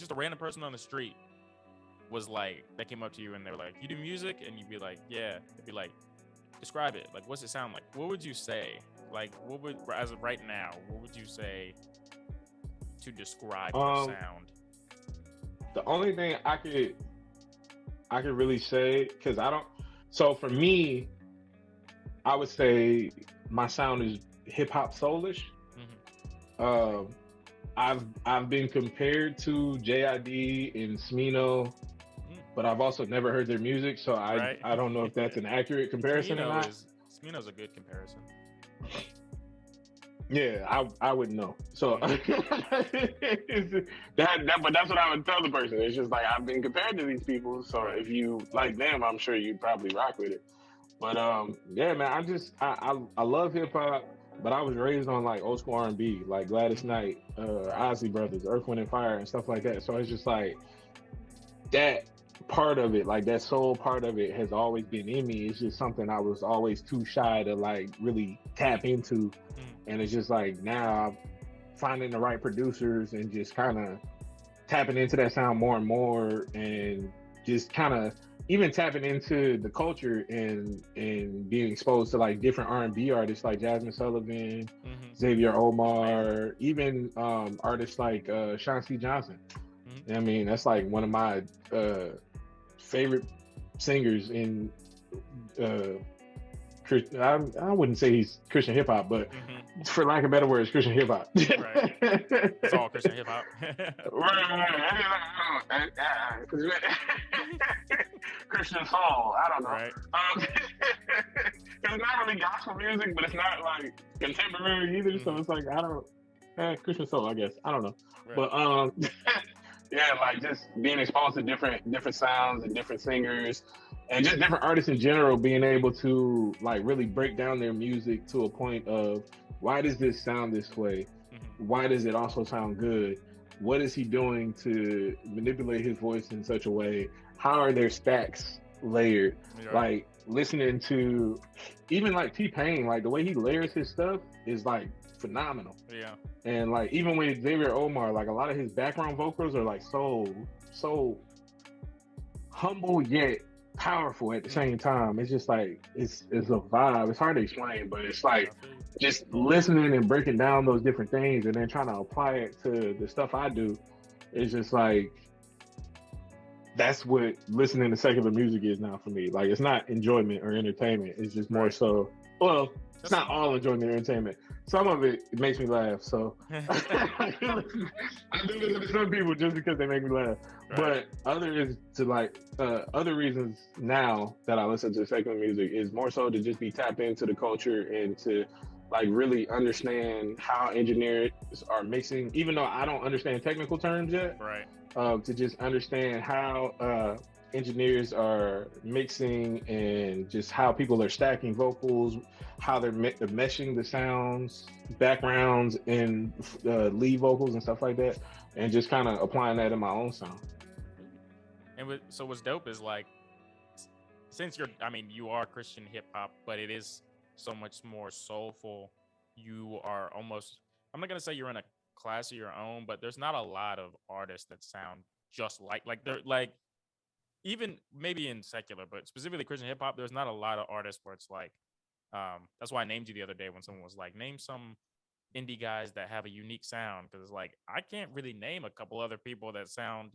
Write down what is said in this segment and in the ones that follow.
just a random person on the street was like, that came up to you and they were like, you do music? And you'd be like, yeah. They'd be like, describe it. Like, what's it sound like? What would you say? Like, what would, as of right now, what would you say to describe your sound? The only thing I could really say, because I don't. So for me, I would say my sound is hip hop soulish. Mm-hmm. I've been compared to JID and Smino, but I've also never heard their music, so I don't know if that's an accurate comparison or not. Smino's a good comparison. Yeah, I wouldn't know. So but that's what I would tell the person. It's just like, I've been compared to these people, so if you like them, I'm sure you'd probably rock with it. But yeah, man, I love hip hop, but I was raised on like old school R&B, like Gladys Knight, Ozzy Brothers, Earth, Wind and Fire, and stuff like that. So it's just like that part of it, like that soul part of it, has always been in me. It's just something I was always too shy to like really tap into. And it's just like now I'm finding the right producers and just kind of tapping into that sound more and more, and just kind of even tapping into the culture and being exposed to like different R&B artists like Jasmine Sullivan, Xavier Omar, even artists like Sean C. Johnson. I mean, that's like one of my favorite singers in I wouldn't say he's Christian hip hop, but for lack of better words, Christian hip hop. Right. It's all Christian hip hop. Right. Christian soul. I don't know. Right. It's not really gospel music, but it's not like contemporary either. So it's like, I don't. Christian soul, I guess. I don't know. Right. But yeah, like just being exposed to different sounds and different singers, and just different artists in general, being able to like really break down their music to a point of, why does this sound this way? Why does it also sound good? What is he doing to manipulate his voice in such a way? How are their stacks layered? Yeah. Like listening to even like T-Pain, like the way he layers his stuff is like phenomenal. Yeah. And like even with Xavier Omar, like a lot of his background vocals are like so humble yet powerful at the same time. It's just like it's a vibe. It's hard to explain, but it's like just listening and breaking down those different things and then trying to apply it to the stuff I do. It's just like, that's what listening to secular music is now for me. Like, it's not enjoyment or entertainment. It's just more so, well, it's not all enjoyment or entertainment. Some of it makes me laugh. So I do listen to some people just because they make me laugh. Right. But other reasons now that I listen to secular music is more so to just be tapped into the culture and to like really understand how engineers are mixing, even though I don't understand technical terms yet. Right. To just understand how engineers are mixing and just how people are stacking vocals, how they're meshing the sounds, backgrounds, and lead vocals and stuff like that, and just kind of applying that in my own sound. And so what's dope is like, since you are Christian hip hop, but it is so much more soulful. You are almost, I'm not gonna say you're in a class of your own, but there's not a lot of artists that sound just like they're like, even maybe in secular, but specifically Christian hip hop, there's not a lot of artists where it's like, that's why I named you the other day when someone was like, name some indie guys that have a unique sound, because it's like, I can't really name a couple other people that sound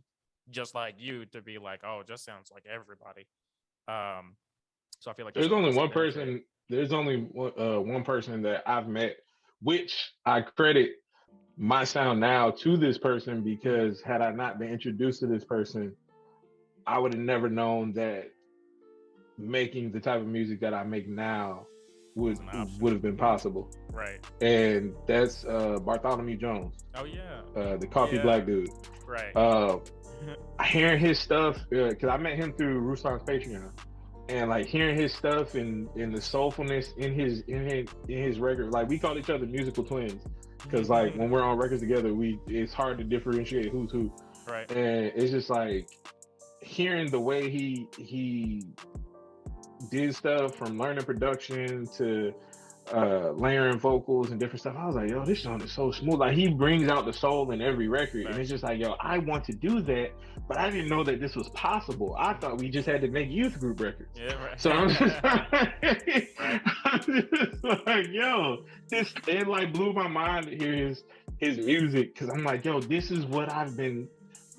just like you to be like, oh, it just sounds like everybody. So I feel like there's only one person. There's only one person that I've met, which I credit my sound now to this person, because had I not been introduced to this person, I would have never known that making the type of music that I make now would have been possible. Right. And that's Bartholomew Jones. Oh yeah. The coffee black dude. Right. Hearing his stuff, because I met him through Ruslan's Patreon, and like hearing his stuff and the soulfulness in his record, like we call each other musical twins, because like when we're on records together, it's hard to differentiate who's who. Right. And it's just like hearing the way he did stuff, from learning production to layering vocals and different stuff. I was like, yo, this song is so smooth. Like he brings out the soul in every record, and it's just like, yo, I want to do that, but I didn't know that this was possible. I thought we just had to make youth group records. Yeah, right. So I'm just, I'm just like, yo, it like blew my mind to hear his music, because I'm like, yo, this is what I've been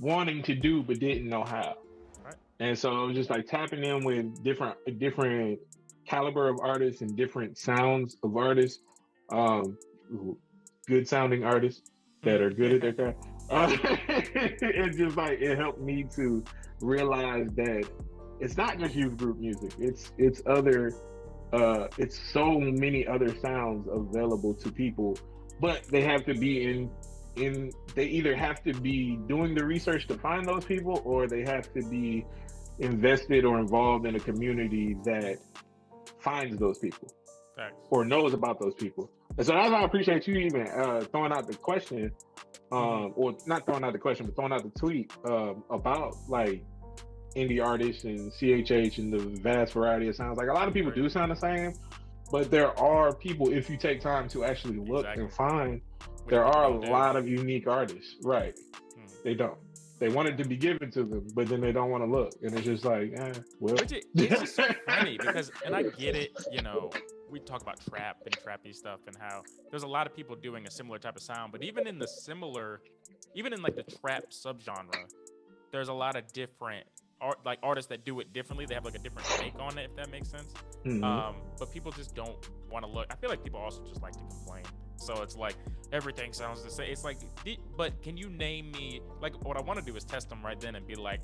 wanting to do but didn't know how. Right. And so I was just like tapping in with different caliber of artists and different sounds of artists, good sounding artists that are good at their craft. It's just like it helped me to realize that it's not just youth group music. It's so many other sounds available to people, but they have to be they either have to be doing the research to find those people, or they have to be invested or involved in a community that finds those people. Thanks. Or knows about those people. And so that's why I appreciate you even throwing out the question, or not throwing out the question, but throwing out the tweet about like indie artists and CHH and the vast variety of sounds. Like a lot of people do sound the same, but there are people, if you take time to actually look and find, there are a lot of unique artists. Right. They don't. They want it to be given to them, but then they don't want to look. And it's just like, well. It's just so funny because, and I get it, you know, we talk about trap and trappy stuff and how there's a lot of people doing a similar type of sound, but even in like the trap subgenre, there's a lot of different artists that do it differently. They have like a different take on it, if that makes sense. But people just don't want to look. I feel like people also just like to complain. So it's like everything sounds the same. It's like, but can you name me, like what I want to do is test them right then and be like,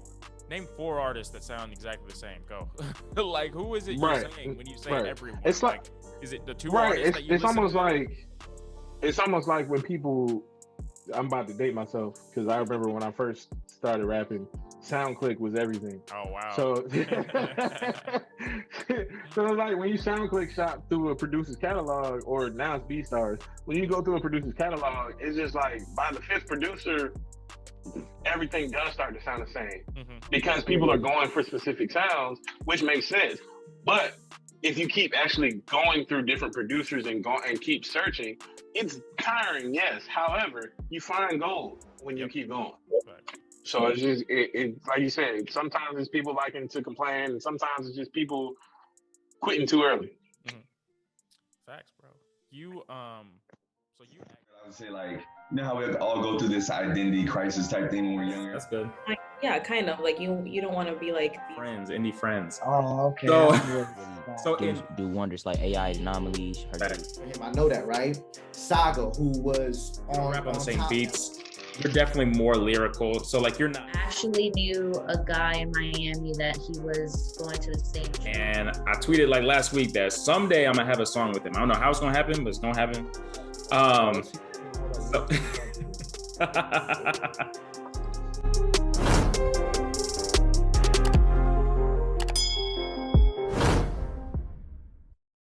name 4 artists that sound exactly the same. Go. Like, who is it you're saying when you say everyone? It's like, is it the 2 artists that you it's almost like, it's almost like when people, I'm about to date myself because I remember when I first started rapping, SoundClick was everything. Oh wow! So, so like when you SoundClick shop through a producer's catalog, or now it's BeatStars, when you go through a producer's catalog, it's just like by the 5th producer, everything does start to sound the same because people are going for specific sounds, which makes sense. But if you keep actually going through different producers and keep searching, it's tiring, yes. However, you find gold when you keep going. So it's just, it like you said, sometimes it's people liking to complain, and sometimes it's just people quitting too early. Facts, bro. I would say, like, you know how we all go through this identity crisis type thing when we're younger? That's good. Yeah, kind of. Like, you don't want to be like... Indie friends. Oh, okay. So do wonders like AI anomalies. I know that, right? Saga, who was rap on the same beats. You're definitely more lyrical. So like you're not. I actually knew a guy in Miami that he was going to the same. And I tweeted like last week that someday I'm gonna have a song with him. I don't know how it's gonna happen, but it's gonna happen.